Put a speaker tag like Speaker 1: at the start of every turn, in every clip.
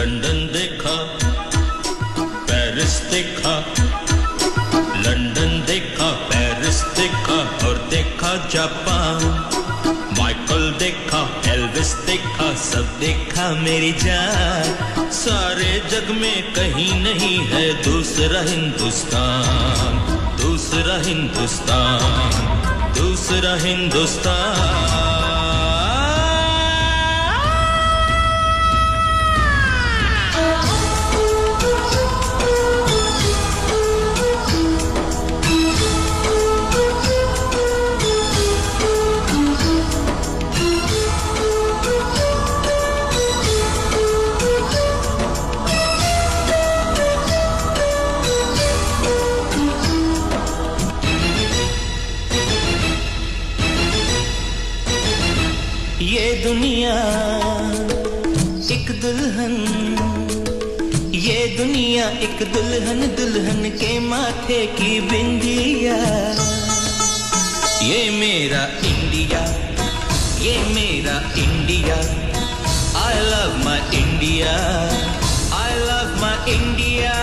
Speaker 1: London देखा, Paris देखा, London देखा, पेरिस देखा और देखा जापान। माइकल देखा, एल्विस देखा, सब देखा मेरी जान। सारे जग में कहीं नहीं है दूसरा हिंदुस्तान, दूसरा हिंदुस्तान, दूसरा हिंदुस्तान। ये दुनिया एक दुल्हन, ये दुनिया एक दुल्हन, दुल्हन के माथे की बिंदिया। ये मेरा इंडिया, ये मेरा India. I love my India, I love my India।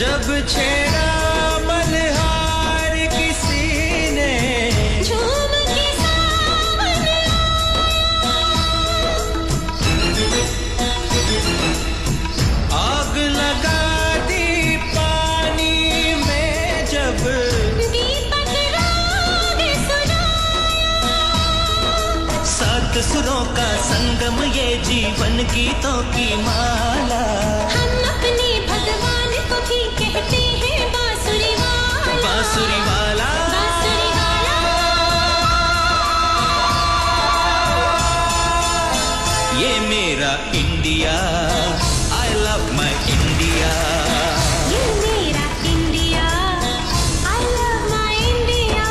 Speaker 1: जब छेड़ा मल्हार किसी ने, झूम के सामने आग लगा दी पानी में, जब दीपक राग सुनाया। सात सुरों का संगम ये जीवन गीतों की माला। हम अपने भगवान को भी कहते हैं बांसुरी वाला, बांसुरी वाला, बांसुरी वाला। ये मेरा India, I love my India। ये मेरा India, I love my India।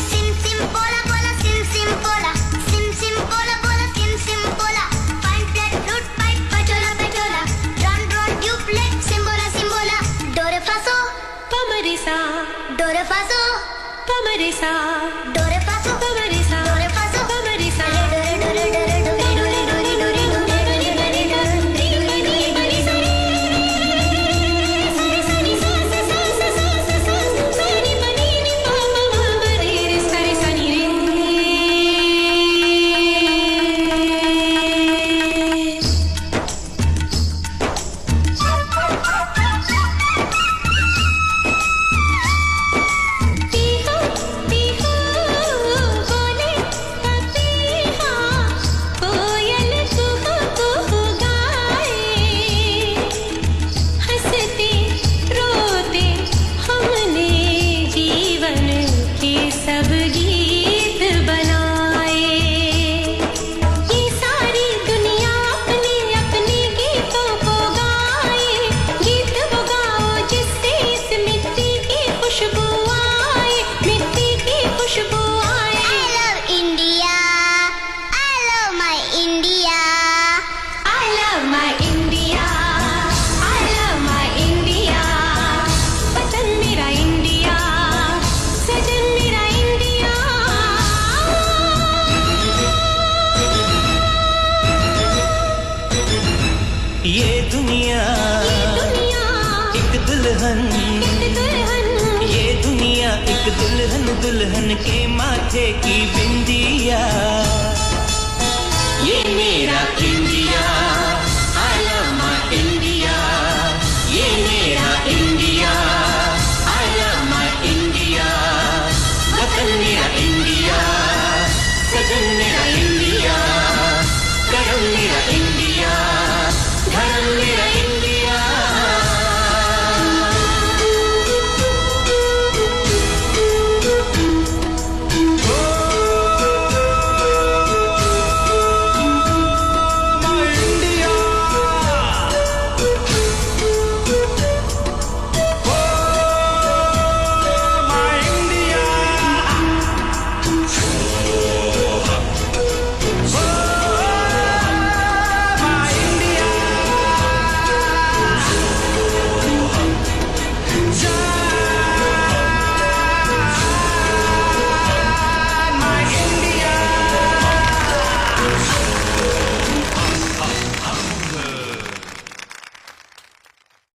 Speaker 2: सिम सिम बोला बोला, सिम सिम बोला, सिम सिम बोला बोला, सिम सिम बोला। फाइन प्लेट फ्लूट पाइप बजोला बजोला, ड्रम ड्रम ट्यूबलाइट सिम्बोला सिम्बोला। डोरे फासो
Speaker 3: पमरिसा,
Speaker 2: डोरे फासो
Speaker 3: पमरिसा,
Speaker 2: डोरे फासो
Speaker 3: पमरिसा,
Speaker 2: डोरे फासो
Speaker 3: पमरिसा।
Speaker 2: डोरे डोरे डोरे डोरे डोरे डोरे डोरे डोरे डोरे
Speaker 1: ये दुनिया एक दुल्हन, ये दुनिया एक दुल्हन, दुल्हन के माथे की बिंदिया। ये मेरा